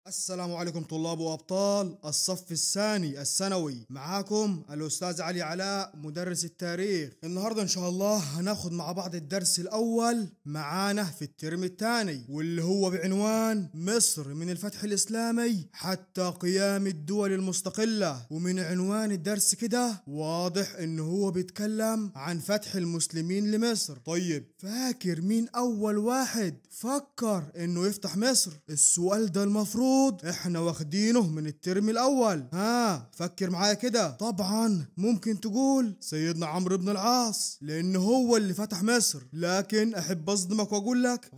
السلام عليكم طلاب وأبطال الصف الثاني الثانوي. معاكم الأستاذ علي علاء مدرس التاريخ. النهاردة إن شاء الله هناخد مع بعض الدرس الأول معانا في الترم الثاني، واللي هو بعنوان مصر من الفتح الإسلامي حتى قيام الدول المستقلة. ومن عنوان الدرس كده واضح إنه هو بيتكلم عن فتح المسلمين لمصر. طيب فاكر مين أول واحد فكر إنه يفتح مصر؟ السؤال ده المفروض احنا واخدينه من الترم الاول. فكر معايا كده. طبعا ممكن تقول سيدنا عمرو بن العاص لانه هو اللي فتح مصر، لكن احب اصدمك واقول لك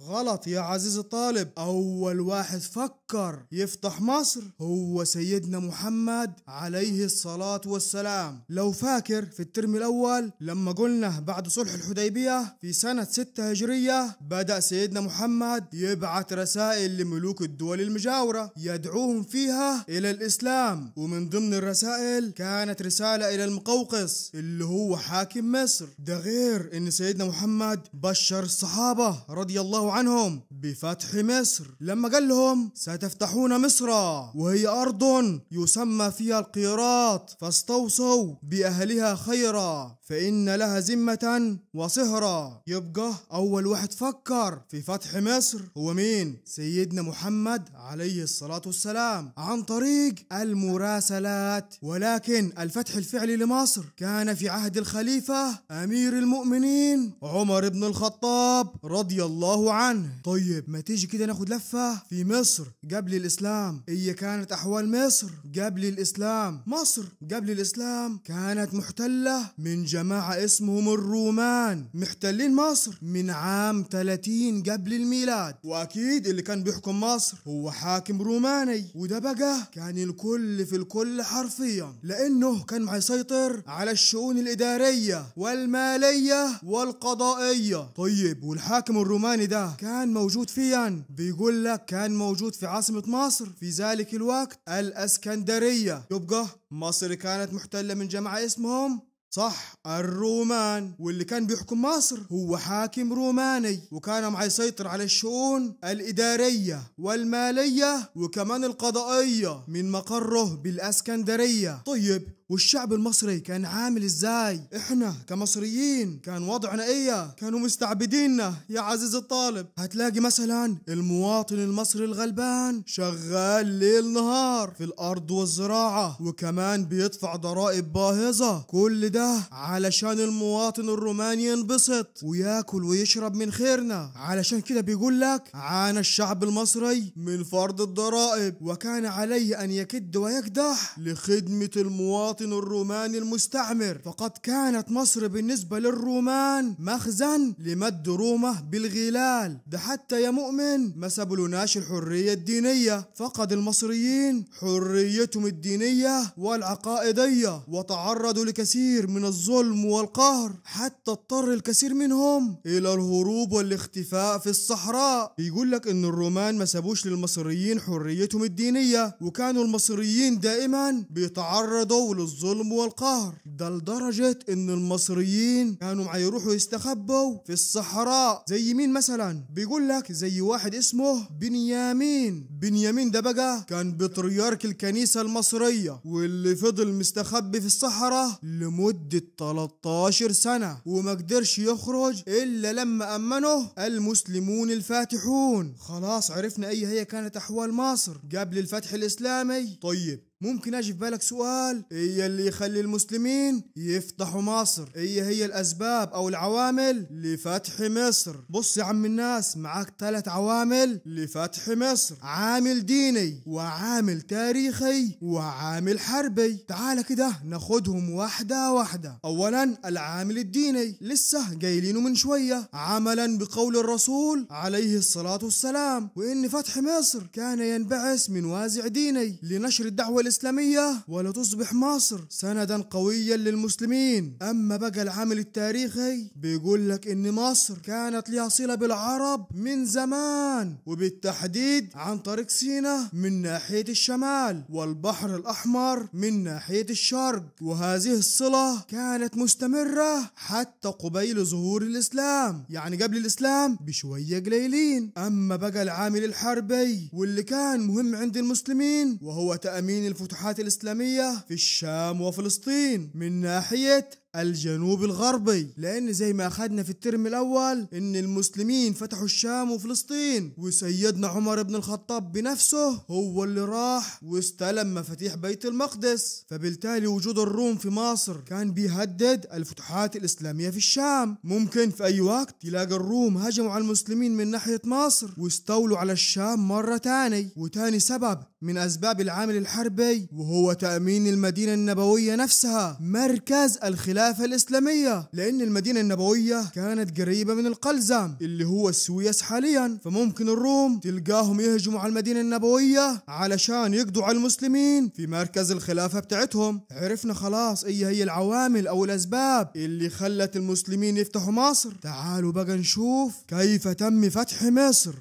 غلط يا عزيز الطالب. اول واحد فكر يفتح مصر هو سيدنا محمد عليه الصلاة والسلام. لو فاكر في الترم الاول لما قلنا بعد صلح الحديبية في سنة 6 هجرية بدأ سيدنا محمد يبعت رسائل لملوك الدول المجاورة يدعوهم فيها إلى الإسلام، ومن ضمن الرسائل كانت رسالة إلى المقوقس اللي هو حاكم مصر. ده غير إن سيدنا محمد بشر الصحابة رضي الله عنهم بفتح مصر لما قال لهم ستفتحون مصر وهي أرض يسمى فيها القيراط فاستوصوا بأهلها خيرا فإن لها ذمة وصهرا. يبقى أول واحد فكر في فتح مصر هو مين؟ سيدنا محمد عليه الصلاة والسلام عن طريق المراسلات. ولكن الفتح الفعلي لمصر كان في عهد الخليفة أمير المؤمنين عمر بن الخطاب رضي الله عنه. طيب ما تيجي كده ناخد لفة في مصر قبل الإسلام. هي كانت أحوال مصر قبل الإسلام. مصر قبل الإسلام كانت محتلة من جماعة اسمهم الرومان، محتلين مصر من عام 30 قبل الميلاد. وأكيد اللي كان بيحكم مصر هو حاكم روماني، وده بقى كان الكل في الكل حرفيا، لأنه كان مسيطر على الشؤون الإدارية والمالية والقضائية. طيب والحاكم الروماني ده كان موجود فين؟ بيقول لك كان موجود في عاصمة مصر في ذلك الوقت الأسكندرية. يبقى مصر كانت محتلة من جماعة اسمهم صح الرومان، واللي كان بيحكم مصر هو حاكم روماني، وكان معي يسيطر على الشؤون الإدارية والمالية وكمان القضائية من مقره بالأسكندرية. طيب والشعب المصري كان عامل ازاي؟ احنا كمصريين كان وضعنا ايه؟ كانوا مستعبديننا يا عزيز الطالب. هتلاقي مثلا المواطن المصري الغلبان شغال ليل نهار في الارض والزراعة، وكمان بيدفع ضرائب باهظة، كل ده علشان المواطن الروماني ينبسط وياكل ويشرب من خيرنا. علشان كده بيقول لك عانى الشعب المصري من فرض الضرائب، وكان عليه ان يكد ويكدح لخدمة المواطن الروماني المستعمر. فقد كانت مصر بالنسبة للرومان مخزن لمد رومه بالغلال. ده حتى يا مؤمن ما سبلوناش الحرية الدينية، فقد المصريين حريتهم الدينية والعقائدية وتعرضوا لكثير من الظلم والقهر، حتى اضطر الكثير منهم إلى الهروب والاختفاء في الصحراء. بيقول لك إن الرومان ما سابوش للمصريين حريتهم الدينية، وكانوا المصريين دائما بيتعرضوا للظلم والقهر، ده لدرجة إن المصريين كانوا يروحوا يستخبوا في الصحراء. زي مين مثلا؟ بيقول لك زي واحد اسمه بنيامين ده بقى كان بطريرك الكنيسة المصرية، واللي فضل مستخبي في الصحراء لمدة 13 سنة وما قدرش يخرج إلا لما أمنه المسلمون الفاتحون. خلاص عرفنا هي كانت أحوال مصر قبل الفتح الإسلامي. طيب ممكن اجي في بالك سؤال، هي اللي يخلي المسلمين يفتحوا مصر هي الاسباب او العوامل لفتح مصر؟ بص يا عم الناس، معاك 3 عوامل لفتح مصر: عامل ديني وعامل تاريخي وعامل حربي. تعال كده ناخدهم واحدة واحدة. اولا العامل الديني، لسه جايلينه من شوية، عملا بقول الرسول عليه الصلاة والسلام، وان فتح مصر كان ينبعث من وازع ديني لنشر الدعوة الإسلامية ولتصبح مصر سندا قويا للمسلمين. أما بقى العامل التاريخي بيقول لك إن مصر كانت لها صلة بالعرب من زمان، وبالتحديد عن طريق سيناء من ناحية الشمال والبحر الأحمر من ناحية الشرق، وهذه الصلة كانت مستمرة حتى قبيل ظهور الإسلام، يعني قبل الإسلام بشوية قليلين. أما بقى العامل الحربي واللي كان مهم عند المسلمين وهو تأمين الفتوحات الإسلامية في الشام وفلسطين من ناحية الجنوب الغربي، لأن زي ما أخذنا في الترم الأول إن المسلمين فتحوا الشام وفلسطين، وسيدنا عمر بن الخطاب بنفسه هو اللي راح واستلم مفاتيح بيت المقدس، فبالتالي وجود الروم في مصر كان بيهدد الفتوحات الإسلامية في الشام. ممكن في أي وقت تلاقي الروم هجموا على المسلمين من ناحية مصر واستولوا على الشام مرة تاني. وتاني سبب من أسباب العامل الحربي وهو تأمين المدينة النبوية نفسها مركز الخلافة الإسلامية، لأن المدينة النبوية كانت قريبة من القلزم اللي هو السويس حاليا، فممكن الروم تلقاهم يهجموا على المدينة النبوية علشان يقضوا على المسلمين في مركز الخلافة بتاعتهم. عرفنا خلاص ايه هي العوامل أو الأسباب اللي خلت المسلمين يفتحوا مصر. تعالوا بقى نشوف كيف تم فتح مصر.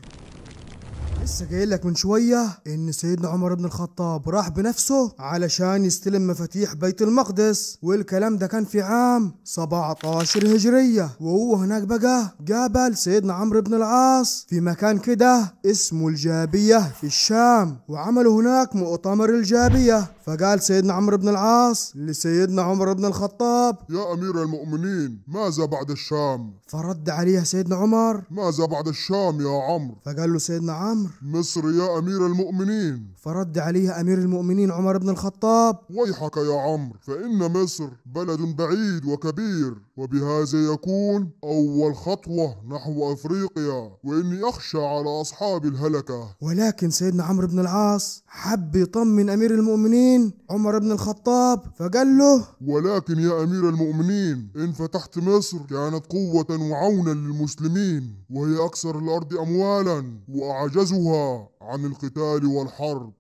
لسه قايل لك من شوية إن سيدنا عمر بن الخطاب راح بنفسه علشان يستلم مفاتيح بيت المقدس، والكلام ده كان في عام 17 هجرية، وهو هناك بقى قابل سيدنا عمرو بن العاص في مكان كده اسمه الجابية في الشام، وعملوا هناك مؤتمر الجابية. فقال سيدنا عمرو بن العاص لسيدنا عمر بن الخطاب: يا أمير المؤمنين، ماذا بعد الشام؟ فرد عليه سيدنا عمر: ماذا بعد الشام يا عمرو؟ فقال له سيدنا عمرو: مصر يا أمير المؤمنين. فرد عليه أمير المؤمنين عمر بن الخطاب: ويحك يا عمرو، فإن مصر بلد بعيد وكبير، وبهذا يكون أول خطوة نحو أفريقيا، وإني أخشى على أصحاب الهلكة. ولكن سيدنا عمرو بن العاص حب يطمن أمير المؤمنين عمر بن الخطاب، فقال له: ولكن يا أمير المؤمنين، إن فتحت مصر كانت قوة وعونا للمسلمين، وهي أكثر الأرض أموالا وأعجزها عن القتال والحرب.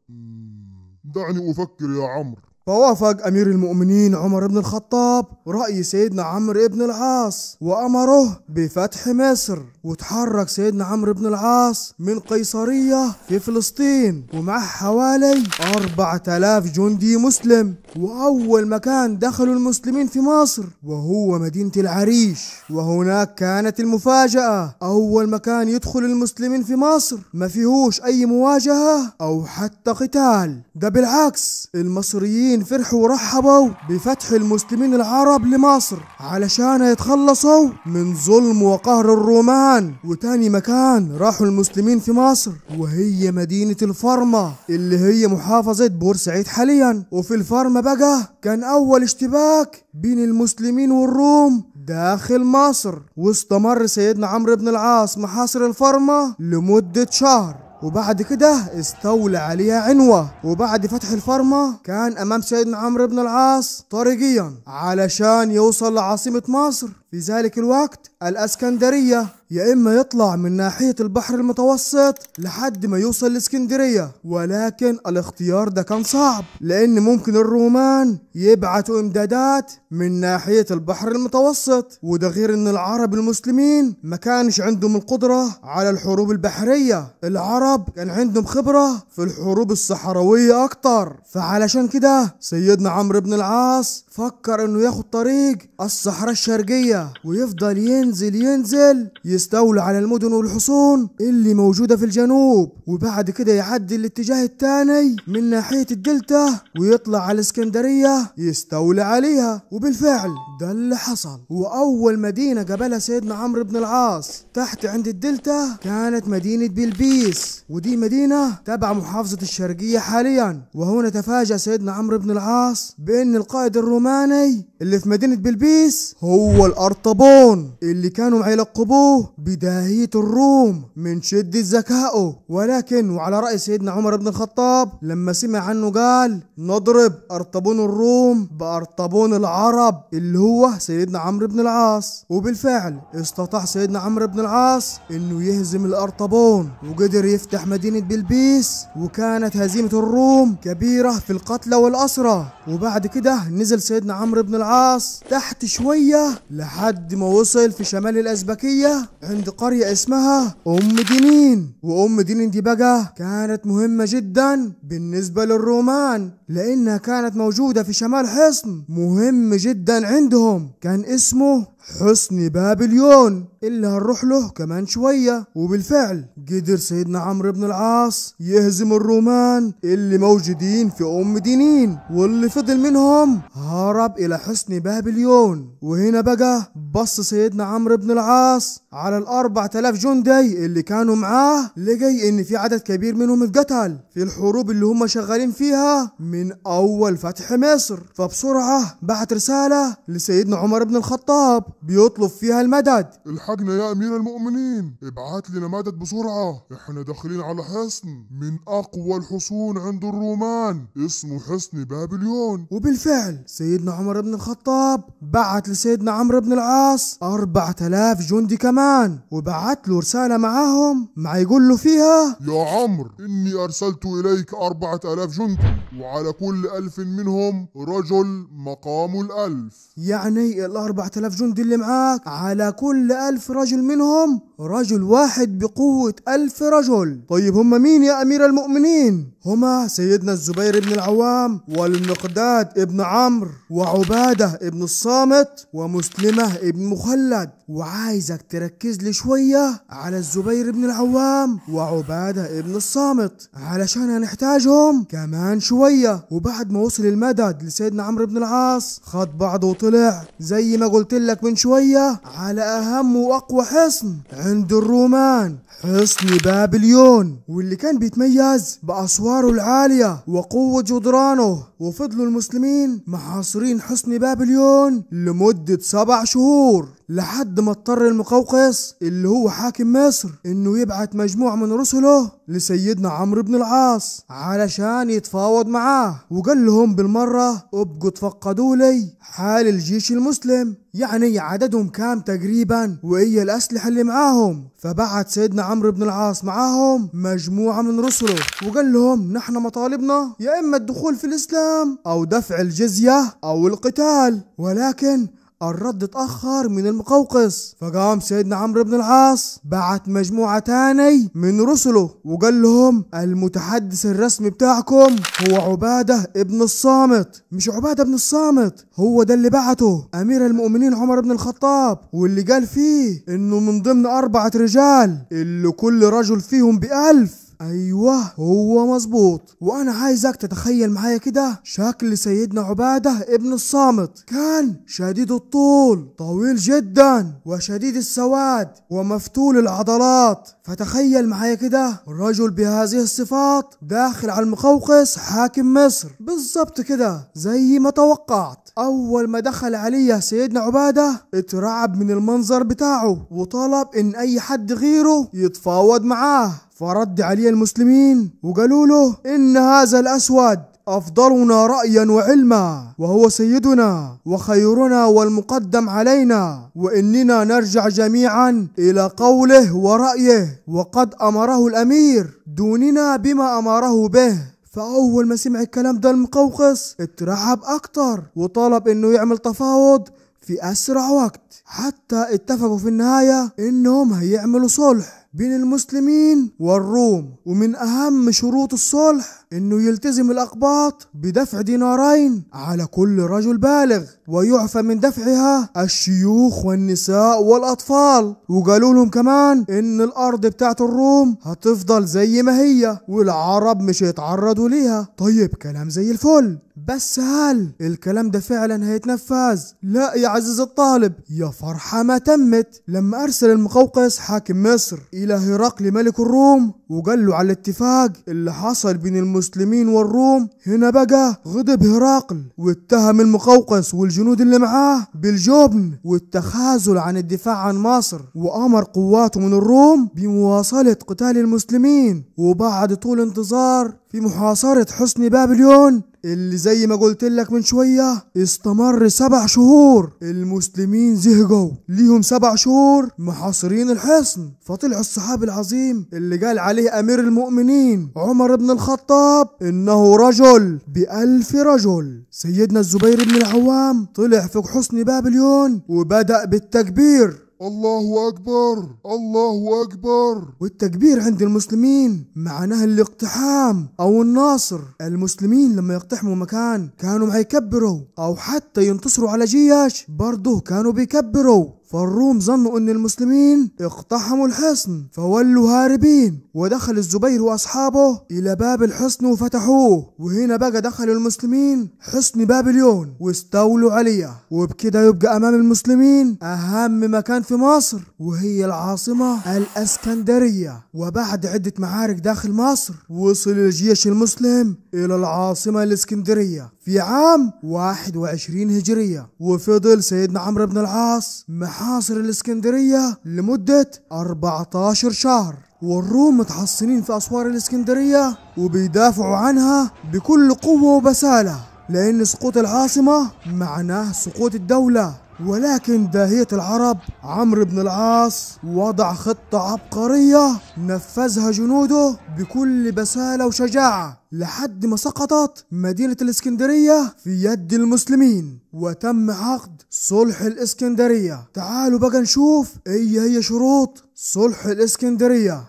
دعني أفكر يا عمرو. فوافق أمير المؤمنين عمر بن الخطاب رأي سيدنا عمرو بن العاص وأمره بفتح مصر. وتحرك سيدنا عمرو بن العاص من قيصرية في فلسطين ومعه حوالي 4000 جندي مسلم. وأول مكان دخلوا المسلمين في مصر وهو مدينة العريش، وهناك كانت المفاجأة. أول مكان يدخل المسلمين في مصر ما فيهوش أي مواجهة أو حتى قتال، ده بالعكس المصريين فرحوا ورحبوا بفتح المسلمين العرب لمصر علشان يتخلصوا من ظلم وقهر الرومان. وتاني مكان راحوا المسلمين في مصر وهي مدينة الفرمة اللي هي محافظة بورسعيد حاليا. وفي الفرمة بقى كان أول اشتباك بين المسلمين والروم داخل مصر، واستمر سيدنا عمرو بن العاص محاصر الفرمة لمدة شهر، وبعد كده استولى عليها عنوة. وبعد فتح الفرمة كان أمام سيدنا عمرو بن العاص طريقيا علشان يوصل لعاصمة مصر في ذلك الوقت الاسكندرية، يا إما يطلع من ناحية البحر المتوسط لحد ما يوصل لاسكندرية. ولكن الاختيار ده كان صعب لأن ممكن الرومان يبعتوا إمدادات من ناحية البحر المتوسط، وده غير إن العرب المسلمين ما كانش عندهم القدرة على الحروب البحرية. العرب كان عندهم خبرة في الحروب الصحراوية أكتر. فعلشان كده سيدنا عمرو بن العاص فكر إنه ياخد طريق الصحراء الشرقية ويفضل ينزل يستولى على المدن والحصون اللي موجودة في الجنوب، وبعد كده يعدي الاتجاه الثاني من ناحية الدلتا ويطلع على الاسكندرية يستولى عليها. وبالفعل ده اللي حصل. وأول مدينة قبلها سيدنا عمرو بن العاص تحت عند الدلتا كانت مدينة بلبيس، ودي مدينة تبع محافظة الشرقية حاليا. وهنا تفاجأ سيدنا عمرو بن العاص بأن القائد الروماني اللي في مدينة بلبيس هو الأرطبون اللي كانوا يلقبوه بداهية الروم من شدة ذكائه. ولكن وعلى رأي سيدنا عمر بن الخطاب لما سمع عنه قال نضرب أرطبون الروم بأرطبون العرب اللي هو سيدنا عمرو بن العاص. وبالفعل استطاع سيدنا عمرو بن العاص انه يهزم الأرطبون وقدر يفتح مدينة بلبيس، وكانت هزيمة الروم كبيرة في القتلى والأسرى. وبعد كده نزل سيدنا عمرو بن العاص تحت شوية لحد ما وصل في شمال الأزبكية عند قرية اسمها أم دينين. وأم دينين دي بقى كانت مهمة جدا بالنسبة للرومان لأنها كانت موجودة في شمال حصن مهم جدا عندهم كان اسمه حصن بابليون اللي هنروح له كمان شوية. وبالفعل قدر سيدنا عمرو بن العاص يهزم الرومان اللي موجودين في أم دينين، واللي فضل منهم هرب إلى حصن بابليون. وهنا بقى بص سيدنا عمرو بن العاص على 4000 جندي اللي كانوا معاه، لقي إن في عدد كبير منهم اتقتل في الحروب اللي هم شغالين فيها من أول فتح مصر. فبسرعة بعت رسالة لسيدنا عمر بن الخطاب بيطلب فيها المدد. الحقنا يا أمير المؤمنين، ابعت لنا مدد بسرعة، احنا داخلين على حصن من أقوى الحصون عند الرومان اسمه حصن بابليون. وبالفعل سيدنا عمر بن الخطاب بعت لسيدنا عمرو بن العاص 4000 جندي كمان، وبعت له رسالة معاهم يقول له فيها يا عمرو إني أرسلت إليك 4000 جندي، وعلى كل 1000 منهم رجل مقام 1000. يعني 4000 جندي اللي معاك على كل 1000 رجل منهم رجل واحد بقوة 1000 رجل. طيب هم مين يا أمير المؤمنين؟ هما سيدنا الزبير بن العوام والمقداد ابن عمرو وعبادة ابن الصامت ومسلمة ابن مخلد. وعايزك تركز لي شوية على الزبير بن العوام وعبادة ابن الصامت علشان هنحتاجهم كمان شوية. وبعد ما وصل المدد لسيدنا عمرو بن العاص خد بعضه وطلع زي ما قلت لك من شوية على أهم وأقوى حصن عند الرومان، حصن بابليون، واللي كان بيتميز بأسواره العالية وقوة جدرانه. وفضلوا المسلمين محاصرين حصن بابليون لمدة 7 شهور لحد ما اضطر المقوقس اللي هو حاكم مصر انه يبعت مجموعة من رسله لسيدنا عمرو بن العاص علشان يتفاوض معاه. وقال لهم بالمرة ابقوا تفقدوا لي حال الجيش المسلم، يعني عددهم كام تقريبا وايه الاسلحة اللي معاهم. فبعت سيدنا عمرو بن العاص معاهم مجموعة من رسله وقال لهم نحن مطالبنا يا اما الدخول في الاسلام او دفع الجزية او القتال. ولكن الرد اتأخر من المقوقس، فقام سيدنا عمرو بن العاص بعت مجموعة تاني من رسله وقال لهم المتحدث الرسمي بتاعكم هو عبادة ابن الصامت. مش عبادة ابن الصامت، هو ده اللي بعته أمير المؤمنين عمر بن الخطاب، واللي قال فيه انه من ضمن 4 رجال اللي كل رجل فيهم ب1000. ايوه هو مظبوط. وانا عايزك تتخيل معايا كده شكل سيدنا عبادة ابن الصامت. كان شديد الطول، طويل جدا، وشديد السواد، ومفتول العضلات. فتخيل معايا كده رجل بهذه الصفات داخل على المقوقس حاكم مصر بالظبط كده زي ما توقعت. اول ما دخل عليه سيدنا عبادة اترعب من المنظر بتاعه وطلب ان اي حد غيره يتفاوض معاه. فرد عليه المسلمين وقالوا له إن هذا الأسود أفضلنا رأيا وعلما، وهو سيدنا وخيرنا والمقدم علينا، وإننا نرجع جميعا إلى قوله ورأيه، وقد أمره الأمير دوننا بما أمره به. فأول ما سمع الكلام ده المقوقس اترعب أكتر وطلب إنه يعمل تفاوض في أسرع وقت، حتى اتفقوا في النهاية إنهم هيعملوا صلح بين المسلمين والروم. ومن أهم شروط الصلح إنه يلتزم الأقباط بدفع دينارين على كل رجل بالغ، ويعفى من دفعها الشيوخ والنساء والأطفال. وقالوا لهم كمان إن الأرض بتاعت الروم هتفضل زي ما هي والعرب مش هيتعرضوا ليها. طيب كلام زي الفل، بس هل الكلام ده فعلا هيتنفذ؟ لا يا عزيز الطالب، يا فرحة ما تمت لما أرسل المقوقس حاكم مصر إلى هرقل ملك الروم وقال له على الاتفاق اللي حصل بين المسلمين والروم. هنا بقى غضب هرقل واتهم المقوقس والجنود اللي معاه بالجبن والتخاذل عن الدفاع عن مصر، وأمر قواته من الروم بمواصلة قتال المسلمين. وبعد طول انتظار في محاصرة حصن بابليون اللي زي ما قلت لك من شوية استمر 7 شهور، المسلمين زهقوا ليهم 7 شهور محاصرين الحصن. فطلع الصحابي العظيم اللي قال عليه أمير المؤمنين عمر بن الخطاب إنه رجل ب1000 رجل. سيدنا الزبير بن العوام طلع في حصن بابليون وبدأ بالتكبير، الله أكبر الله أكبر. والتكبير عند المسلمين معناه الاقتحام أو النصر. المسلمين لما يقتحموا مكان كانوا ما يكبروا، أو حتى ينتصروا على جيش برضه كانوا بيكبروا. فالروم ظنوا ان المسلمين اقتحموا الحصن فولوا هاربين، ودخل الزبير واصحابه الى باب الحصن وفتحوه. وهنا بقى دخل المسلمين حصن بابليون واستولوا عليه، وبكده يبقى امام المسلمين اهم مكان في مصر وهي العاصمة الاسكندرية. وبعد عدة معارك داخل مصر وصل الجيش المسلم الى العاصمة الاسكندرية في عام 21 هجرية. وفضل سيدنا عمرو بن العاص محاصر الاسكندرية لمدة 14 شهر، والروم متحصنين في أسوار الاسكندرية وبيدافعوا عنها بكل قوة وبسالة، لأن سقوط العاصمة معناه سقوط الدولة. ولكن داهية العرب عمرو بن العاص وضع خطة عبقرية نفذها جنوده بكل بسالة وشجاعة لحد ما سقطت مدينة الاسكندرية في يد المسلمين وتم عقد صلح الاسكندرية. تعالوا بقى نشوف ايه هي شروط صلح الاسكندرية.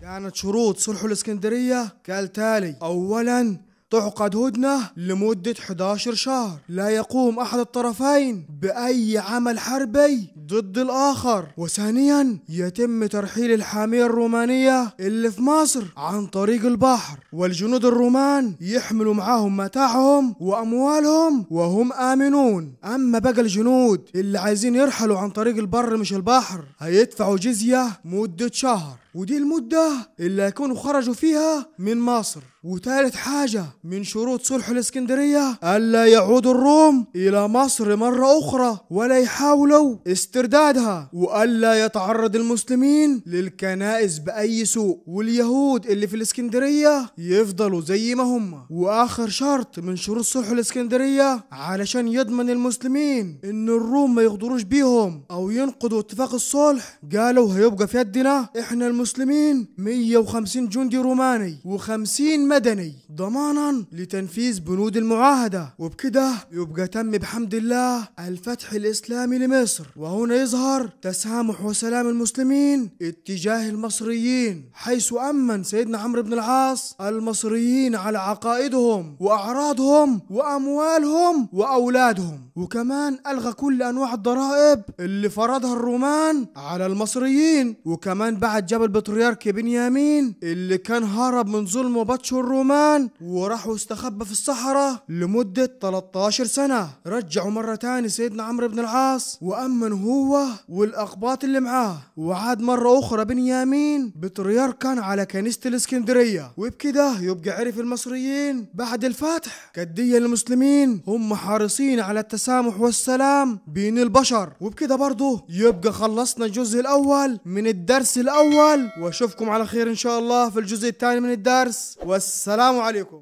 كانت شروط صلح الاسكندرية كالتالي: أولا تعقد هدنة لمدة 11 شهر لا يقوم أحد الطرفين بأي عمل حربي ضد الآخر. وثانيا يتم ترحيل الحامية الرومانية اللي في مصر عن طريق البحر، والجنود الرومان يحملوا معاهم متاعهم وأموالهم وهم آمنون. أما بقى الجنود اللي عايزين يرحلوا عن طريق البر مش البحر هيدفعوا جزية مدة شهر، ودي المدة اللي هيكونوا خرجوا فيها من مصر. وثالث حاجة من شروط صلح الاسكندرية ألا يعود الروم إلى مصر مرة أخرى ولا يحاولوا استردادها، وألا يتعرض المسلمين للكنائس بأي سوء، واليهود اللي في الاسكندرية يفضلوا زي ما هم. وآخر شرط من شروط صلح الاسكندرية علشان يضمن المسلمين إن الروم ما يغدروش بيهم أو ينقضوا اتفاق الصلح، قالوا هيبقى في يدنا إحنا المسلمين 150 جندي روماني و50 مدني ضمانا لتنفيذ بنود المعاهدة. وبكده يبقى تم بحمد الله الفتح الإسلامي لمصر. وهنا يظهر تسامح وسلام المسلمين اتجاه المصريين، حيث أمن سيدنا عمرو بن العاص المصريين على عقائدهم وأعراضهم وأموالهم وأولادهم، وكمان ألغى كل أنواع الضرائب اللي فرضها الرومان على المصريين. وكمان بعد جبل بطريرك بنيامين اللي كان هرب من ظلم وبطش الرومان وراح واستخبى في الصحراء لمدة 13 سنة، رجعوا مرة تاني سيدنا عمرو بن العاص وأمن هو والأقباط اللي معاه، وعاد مرة أخرى بنيامين بطريركا على كنيسة الإسكندرية. وبكده يبقى عرف المصريين بعد الفتح كدية المسلمين هم حريصين على التسامح والسلام بين البشر. وبكده برضه يبقى خلصنا الجزء الأول من الدرس الأول، واشوفكم على خير إن شاء الله في الجزء الثاني من الدرس، والسلام عليكم.